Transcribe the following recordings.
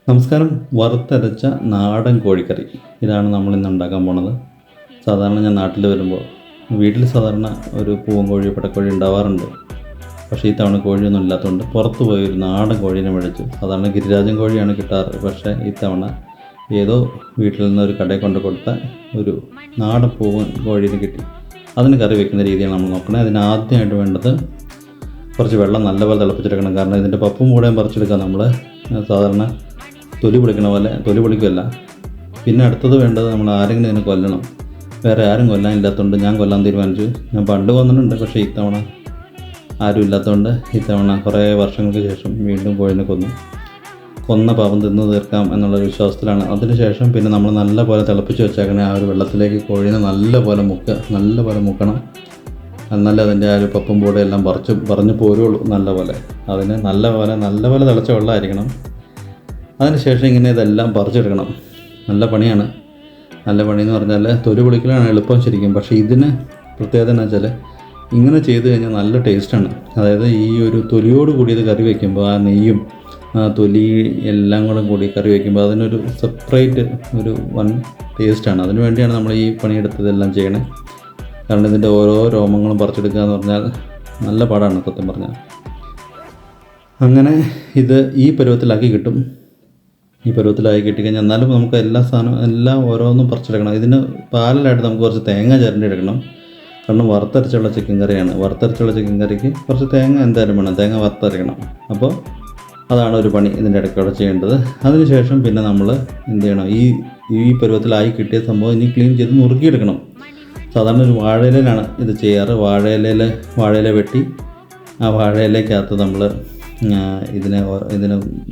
നമസ്കാരം. വറുത്തരച്ച നാടൻ കോഴിക്കറി ഇതാണ് നമ്മളിന്ന് ഉണ്ടാക്കാൻ പോണത്. സാധാരണ ഞാൻ നാട്ടിൽ വരുമ്പോൾ വീട്ടിൽ സാധാരണ ഒരു പൂവൻ കോഴി പിടക്കോഴി ഉണ്ടാവാറുണ്ട്. പക്ഷേ ഈ തവണ കോഴിയൊന്നും ഇല്ലാത്തതുകൊണ്ട് പുറത്ത് പോയി ഒരു നാടൻ കോഴീനെ മേടിച്ചു. സാധാരണ ഗിരിരാജൻ കോഴിയാണ് കിട്ടാറ്. പക്ഷേ ഈ തവണ ഏതോ വീട്ടിൽ നിന്ന് ഒരു കടയിൽ കൊണ്ട് കൊടുത്ത ഒരു നാടൻ പൂവൻ കോഴീനെ കിട്ടി. അതിന് കറി വെക്കുന്ന രീതിയാണ് നമ്മൾ നോക്കണത്. അതിന് ആദ്യമായിട്ട് വേണ്ടത് കുറച്ച് വെള്ളം നല്ലപോലെ തിളപ്പിച്ചെടുക്കണം. കാരണം ഇതിൻ്റെ പപ്പും കൂടെയും പറിച്ചെടുക്കാം. നമ്മൾ സാധാരണ തൊലി പൊളിക്കണ പോലെ തൊലി പൊളിക്കുമല്ല. പിന്നെ അടുത്തത് വേണ്ടത് നമ്മൾ ആരെങ്കിലും ഇതിനെ കൊല്ലണം. വേറെ ആരും കൊല്ലാനില്ലാത്തതുകൊണ്ട് ഞാൻ കൊല്ലാൻ തീരുമാനിച്ചു. ഞാൻ പണ്ട് കൊന്നിട്ടുണ്ട്, പക്ഷേ ഇത്തവണ ആരും ഇല്ലാത്തതുകൊണ്ട് ഇത്തവണ കുറേ വർഷങ്ങൾക്ക് ശേഷം വീണ്ടും കോഴിനെ കൊന്ന പാപം തിന്നു തീർക്കാം എന്നുള്ളൊരു വിശ്വാസത്തിലാണ്. അതിനുശേഷം പിന്നെ നമ്മൾ നല്ലപോലെ തിളപ്പിച്ച് വെച്ചേക്കണേ ആ ഒരു വെള്ളത്തിലേക്ക് കോഴീനെ നല്ലപോലെ മുക്കണം. എന്നാലേ അതിൻ്റെ ആ ഒരു പപ്പും പൂടെ എല്ലാം പറഞ്ഞു പോരുള്ളൂ. അതിന് നല്ലപോലെ തിളച്ച വെള്ളമായിരിക്കണം. അതിനുശേഷം ഇങ്ങനെ ഇതെല്ലാം പറിച്ചെടുക്കണം. നല്ല പണിയാണ്. നല്ല പണിയെന്ന് പറഞ്ഞാൽ തൊലി പൊളിക്കലാണ് എളുപ്പം ശരിക്കും. പക്ഷേ ഇതിന് പ്രത്യേകത എന്ന് വെച്ചാൽ ഇങ്ങനെ ചെയ്ത് കഴിഞ്ഞാൽ നല്ല ടേസ്റ്റാണ്. അതായത് ഈ ഒരു തൊലിയോട് കൂടി ഇത് കറി വയ്ക്കുമ്പോൾ ആ നെയ്യും തൊലി എല്ലാം കൂടി കറി വയ്ക്കുമ്പോൾ അതിനൊരു സെപ്പറേറ്റ് ഒരു വൺ ടേസ്റ്റാണ്. അതിനു വേണ്ടിയാണ് നമ്മൾ ഈ പണിയെടുത്തതെല്ലാം ചെയ്യണേ. കാരണം ഇതിൻ്റെ ഓരോ രോമങ്ങളും പറിച്ചെടുക്കുക എന്ന് പറഞ്ഞാൽ നല്ല പാടാണ് സത്യം പറഞ്ഞാൽ. അങ്ങനെ ഇത് ഈ പരുവത്തിലാക്കി കിട്ടും. ഈ പരുവത്തിലായി കിട്ടിക്കഴിഞ്ഞാൽ എന്നാലും നമുക്ക് എല്ലാം ഓരോന്നും പറിച്ചെടുക്കണം. ഇതിന് പാരലായിട്ട് നമുക്ക് കുറച്ച് തേങ്ങ ചിരണ്ടി എടുക്കണം. കാരണം വറുത്തരച്ചുള്ള ചിക്കൻ കറിയാണ്. വറുത്തരച്ചുള്ള ചിക്കൻ കറിക്ക് കുറച്ച് തേങ്ങ എന്തായാലും വേണം. തേങ്ങ വറുത്തരക്കണം. അപ്പോൾ അതാണ് ഒരു പണി ഇതിൻ്റെ ഇടയ്ക്കൂടെ ചെയ്യേണ്ടത്. അതിനുശേഷം പിന്നെ നമ്മൾ എന്ത് ചെയ്യണം, ഈ പരുവത്തിലായി കിട്ടിയ സംഭവം ഇനി ക്ലീൻ ചെയ്ത് നുറുക്കിയെടുക്കണം. സാധാരണ ഒരു വാഴയിലാണ് ഇത് ചെയ്യാറ്. വാഴയില വെട്ടി ആ വാഴയിലേക്കകത്ത് നമ്മൾ ഇതിനെ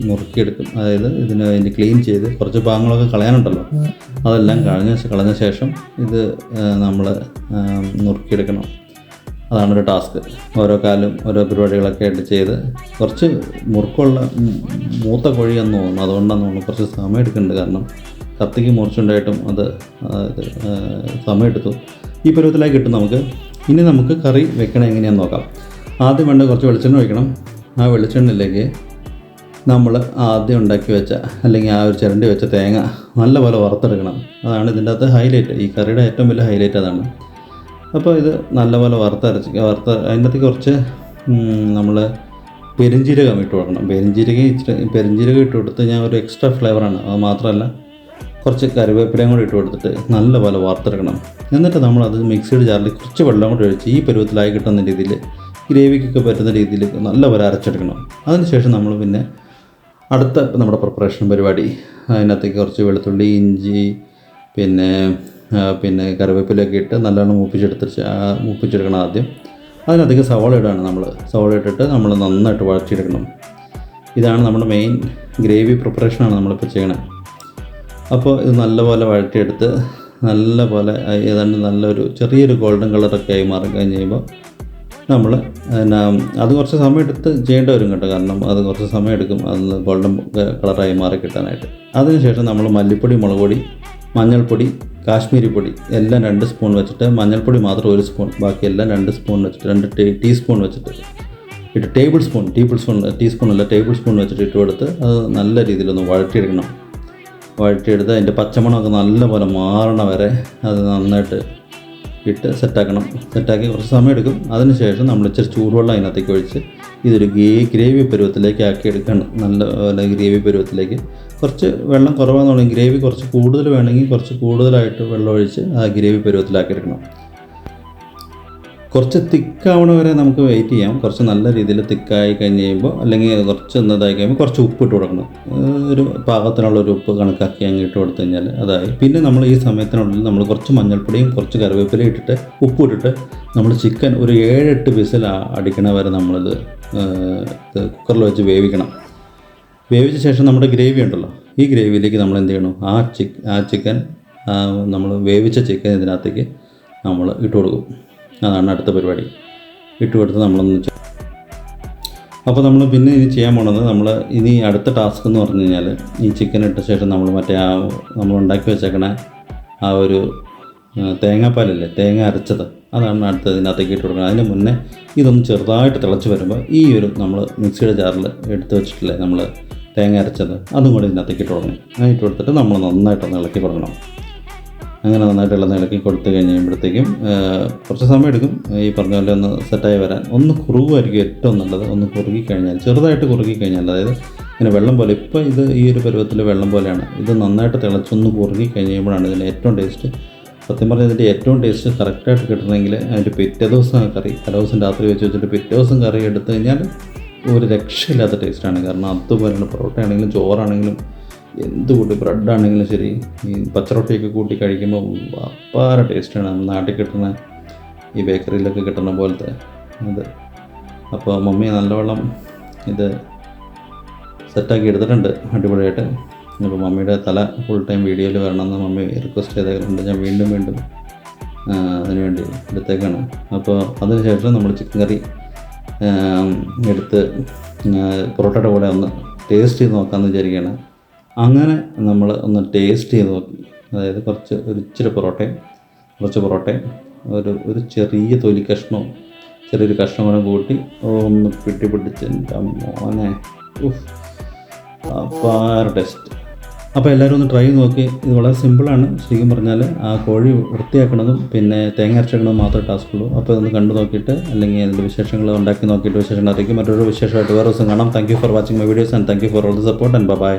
നുറുക്കിയെടുക്കും. അതായത് അതിന് ക്ലീൻ ചെയ്ത് കുറച്ച് ഭാഗങ്ങളൊക്കെ കളയാനുണ്ടല്ലോ, അതെല്ലാം കളഞ്ഞ ശേഷം ഇത് നമ്മൾ നുറുക്കിയെടുക്കണം. അതാണൊരു ടാസ്ക്. ഓരോ കാലും ഓരോ പരിപാടികളൊക്കെ ആയിട്ട് ചെയ്ത് കുറച്ച് മുറുക്കമുള്ള മൂത്ത കോഴിയാണെന്ന് തോന്നുന്നു. അതുകൊണ്ടാണ് നമ്മൾ കുറച്ച് സമയം എടുക്കുന്നുണ്ട്. കാരണം കത്തിക്ക് മുറിച്ചുണ്ടായിട്ടും അത് സമയമെടുത്തു. ഈ പരുവത്തിലായി കിട്ടും നമുക്ക്. ഇനി നമുക്ക് കറി വെക്കണം എങ്ങനെയാണെന്ന് നോക്കാം. ആദ്യം വേണ്ട കുറച്ച് വെളിച്ചെണ്ണ ഒഴിക്കണം. ആ വെളിച്ചെണ്ണയിലേക്ക് നമ്മൾ ആദ്യം ഉണ്ടാക്കി വെച്ച അല്ലെങ്കിൽ ആ ഒരു ചിരണ്ടി വെച്ച തേങ്ങ നല്ലപോലെ വറുത്തെടുക്കണം. അതാണ് ഇതിൻ്റെ അകത്ത് ഹൈലൈറ്റ്. ഈ കറിയുടെ ഏറ്റവും വലിയ ഹൈലൈറ്റ് അതാണ്. അപ്പോൾ ഇത് നല്ലപോലെ അതിനകത്തേക്ക് കുറച്ച് നമ്മൾ പെരുംജീരകം ഇട്ട് കൊടുക്കണം. പെരുംജീരകം ഇട്ട് കൊടുത്ത് ഞാൻ ഒരു എക്സ്ട്രാ ഫ്ലേവറാണ്. അത് മാത്രമല്ല കുറച്ച് കറിവേപ്പിലയും കൂടി ഇട്ട് കൊടുത്തിട്ട് നല്ലപോലെ വറുത്തെടുക്കണം. എന്നിട്ട് നമ്മളത് മിക്സിയുടെ ജാറിൽ കുറച്ച് വെള്ളം കൂടി ഒഴിച്ച് ഈ പരുവത്തിലായി കിട്ടുന്ന രീതിയിൽ ഗ്രേവിക്കൊക്കെ പറ്റുന്ന രീതിയിൽ നല്ലപോലെ അരച്ചെടുക്കണം. അതിനുശേഷം നമ്മൾ പിന്നെ അടുത്ത നമ്മുടെ പ്രിപ്പറേഷൻ പരിപാടി, അതിനകത്തേക്ക് കുറച്ച് വെളുത്തുള്ളി, ഇഞ്ചി, പിന്നെ കറിവേപ്പിലൊക്കെ ഇട്ട് നല്ലോണം മൂപ്പിച്ചെടുക്കണം ആദ്യം. അതിനകത്തേക്ക് സവാള ഇടുകയാണ്. സവാള ഇട്ടിട്ട് നമ്മൾ നന്നായിട്ട് വഴറ്റിയെടുക്കണം. ഇതാണ് നമ്മുടെ മെയിൻ ഗ്രേവി പ്രിപ്പറേഷനാണ് നമ്മളിപ്പോൾ ചെയ്യണത്. അപ്പോൾ ഇത് നല്ലപോലെ വഴറ്റിയെടുത്ത് നല്ലപോലെ ഏതാണ്ട് നല്ലൊരു ചെറിയൊരു ഗോൾഡൻ കളറൊക്കെ ആയി മാറി കഴിഞ്ഞ് കഴിയുമ്പോൾ നമ്മൾ അത് കുറച്ച് സമയം എടുത്ത് ചെയ്യേണ്ടി വരും കേട്ടോ. കാരണം അത് കുറച്ച് സമയം എടുക്കും അതൊന്ന് ഗോൾഡൻ കളറായി മാറി കിട്ടാനായിട്ട്. അതിനുശേഷം നമ്മൾ മല്ലിപ്പൊടി, മുളക് പൊടി, മഞ്ഞൾപ്പൊടി, കാശ്മീരി പൊടി എല്ലാം 2 സ്പൂൺ വെച്ചിട്ട്, മഞ്ഞൾപ്പൊടി മാത്രം 1 സ്പൂൺ, ബാക്കിയെല്ലാം 2 സ്പൂൺ വെച്ചിട്ട് 2 ടീസ്പൂൺ വെച്ചിട്ട് ഇട്ട് ടേബിൾ സ്പൂൺ വെച്ചിട്ട് ഇട്ട് കൊടുത്ത് അത് നല്ല രീതിയിലൊന്ന് വഴറ്റിയെടുത്ത് അതിൻ്റെ പച്ചമണമൊക്കെ നല്ലപോലെ മാറണ വരെ അത് നന്നായിട്ട് ഇട്ട് സെറ്റാക്കി കുറച്ച് സമയം എടുക്കും. അതിനുശേഷം നമ്മൾ ഇച്ചിരി ചൂടുവെള്ളം അതിനകത്തേക്ക് ഒഴിച്ച് ഇതൊരു ഗ്രേവി പരുവത്തിലേക്ക് ആക്കി എടുക്കണം. നല്ല ഗ്രേവി പരുവത്തിലേക്ക്. കുറച്ച് വെള്ളം കുറവാണെന്നുണ്ടെങ്കിൽ ഗ്രേവി കുറച്ച് കൂടുതൽ വേണമെങ്കിൽ കുറച്ച് കൂടുതലായിട്ട് വെള്ളം ഒഴിച്ച് ആ ഗ്രേവി പരുവത്തിലാക്കി എടുക്കണം. കുറച്ച് തിക്കാവണ വരെ നമുക്ക് വെയിറ്റ് ചെയ്യാം. കുറച്ച് നല്ല രീതിയിൽ തിക്കായി കഴിഞ്ഞ് കഴിയുമ്പോൾ, അല്ലെങ്കിൽ കുറച്ച് ഇതായി കഴിയുമ്പോൾ കുറച്ച് ഉപ്പ് ഇട്ട് കൊടുക്കണം. ഒരു പാകത്തിനുള്ളൊരു ഉപ്പ് കണക്കാക്കി അങ്ങ് ഇട്ട് കൊടുത്തു കഴിഞ്ഞാൽ അതായി. പിന്നെ നമ്മൾ ഈ സമയത്തിനുള്ളിൽ നമ്മൾ കുറച്ച് മഞ്ഞൾപ്പൊടിയും കുറച്ച് കറിവേപ്പിലയും ഇട്ടിട്ട് ഉപ്പ് ഇട്ടിട്ട് നമ്മൾ ചിക്കൻ ഒരു 7-8 വിസിൽ അടിക്കണ വരെ നമ്മളിത് കുക്കറിൽ വെച്ച് വേവിക്കണം. വേവിച്ച ശേഷം നമ്മുടെ ഗ്രേവി ഉണ്ടല്ലോ, ഈ ഗ്രേവിയിലേക്ക് നമ്മൾ എന്ത് ചെയ്യണം, ആ ചിക്കൻ നമ്മൾ വേവിച്ച ചിക്കൻ ഇതിനകത്തേക്ക് നമ്മൾ ഇട്ട് കൊടുക്കും. അതാണ് അടുത്ത പരിപാടി. ഇട്ട് കൊടുത്ത് നമ്മളൊന്ന് അപ്പോൾ നമ്മൾ പിന്നെ ഇനി ചെയ്യാൻ പോണത്, ഇനി അടുത്ത ടാസ്ക് എന്ന് പറഞ്ഞു കഴിഞ്ഞാൽ ഈ ചിക്കൻ ഇട്ട ശേഷം നമ്മൾ നമ്മൾ ഉണ്ടാക്കി വെച്ചേക്കണ ആ ഒരു തേങ്ങാപ്പാലല്ലേ, തേങ്ങ അരച്ചത്, അതാണ് അടുത്തത് ഇതിനകത്തേക്ക് ഇട്ട് കൊടുക്കണം. അതിന് മുന്നേ ഇതൊന്ന് ചെറുതായിട്ട് തിളച്ച് വരുമ്പോൾ ഈ ഒരു നമ്മൾ മിക്സിയുടെ ജാറിൽ എടുത്ത് വെച്ചിട്ടില്ലേ നമ്മൾ തേങ്ങ അരച്ചത് അതും കൂടി ഇതിനകത്തേക്ക് ഇട്ട് കൊടുക്കണം. അങ്ങനെ ഇട്ട് കൊടുത്തിട്ട് നമ്മൾ നന്നായിട്ടൊന്ന് ഇളക്കി കൊടുക്കണം. അങ്ങനെ നന്നായിട്ട് ഇളക്കി കൊടുത്തു കഴിയുമ്പോഴത്തേക്കും കുറച്ച് സമയം എടുക്കും ഈ പറഞ്ഞ പോലെ ഒന്ന് സെറ്റായി വരാൻ. ഒന്ന് കുറുകുമായിരിക്കും ഏറ്റവും നല്ലത്. ഒന്ന് കുറുകി കഴിഞ്ഞാൽ, ചെറുതായിട്ട് കുറുകി കഴിഞ്ഞാൽ, അതായത് ഇങ്ങനെ വെള്ളം പോലെ, ഇപ്പോൾ ഇത് ഈ ഒരു പരുവത്തിൽ വെള്ളം പോലെയാണ്. ഇത് നന്നായിട്ട് തിളച്ചൊന്ന് കുറുകി കഴിയുമ്പോഴാണ് ഇതിൻ്റെ ഏറ്റവും ടേസ്റ്റ്. സത്യം പറഞ്ഞാൽ ഇതിൻ്റെ ഏറ്റവും ടേസ്റ്റ് കറക്റ്റായിട്ട് കിട്ടണമെങ്കിൽ അതിൻ്റെ പിറ്റേ ദിവസം കറി, തലേദിവസം രാത്രി വെച്ചിട്ട് പിറ്റേ ദിവസം കറി എടുത്തു കഴിഞ്ഞാൽ ഒരു രക്ഷയില്ലാത്ത ടേസ്റ്റാണ്. കാരണം അതുപോലെയാണ് പൊറോട്ട ആണെങ്കിലും ചോറാണെങ്കിലും എന്ത് കൂട്ടി, ബ്രെഡാണെങ്കിലും ശരി, ഈ പച്ചറൊട്ടിയൊക്കെ കൂട്ടി കഴിക്കുമ്പോൾ അപ്പാര ടേസ്റ്റാണ്. നാട്ടിൽ കിട്ടുന്ന ഈ ബേക്കറിയിലൊക്കെ കിട്ടുന്ന പോലത്തെ ഇത്. അപ്പോൾ മമ്മി നല്ലവണ്ണം ഇത് സെറ്റാക്കി എടുത്തിട്ടുണ്ട് അടിപൊളിയായിട്ട്. അപ്പോൾ മമ്മിയുടെ തല ഫുൾ ടൈം വീഡിയോയിൽ വരണമെന്ന് മമ്മി റിക്വസ്റ്റ് ചെയ്തേക്കുന്നുണ്ട്. ഞാൻ വീണ്ടും അതിനുവേണ്ടി എടുത്തേക്കാണ്. അപ്പോൾ അതിനുശേഷം നമ്മൾ ചിക്കൻ കറി എടുത്ത് പൊറോട്ടയുടെ കൂടെ ഒന്ന് ടേസ്റ്റ് ചെയ്ത് നോക്കാമെന്ന് വിചാരിക്കുകയാണ്. അങ്ങനെ നമ്മൾ ഒന്ന് ടേസ്റ്റ് ചെയ്ത് നോക്കി. അതായത് ഒരു ഇച്ചിരി പൊറോട്ടയും ഒരു ചെറിയ തൊലി കഷ്ണവും ചെറിയൊരു കഷ്ണം കൂടെ കൂട്ടി ഒന്ന് പിടിച്ച് എൻ്റെ മോനെ അപ്പാര ടേസ്റ്റ്. അപ്പോൾ എല്ലാവരും ഒന്ന് ട്രൈ ചെയ്ത് നോക്കി. ഇത് വളരെ സിമ്പിളാണ് ശരിക്കും പറഞ്ഞാൽ. ആ കോഴി വൃത്തിയാക്കണതും പിന്നെ തേങ്ങ അരച്ചെടുക്കുന്നതും മാത്രമേ ടാസ്ക്കുള്ളൂ. അപ്പോൾ ഇതൊന്ന് കണ്ടു നോക്കിയിട്ട് അല്ലെങ്കിൽ അതിൻ്റെ വിശേഷങ്ങൾ ഉണ്ടാക്കി നോക്കിയിട്ട് വിശേഷങ്ങൾ അറിയിക്കും. മറ്റൊരു വിശേഷമായിട്ട് വേറെ ദിവസം കാണാം. Thank you for watching my videos and thank you for all the support and by.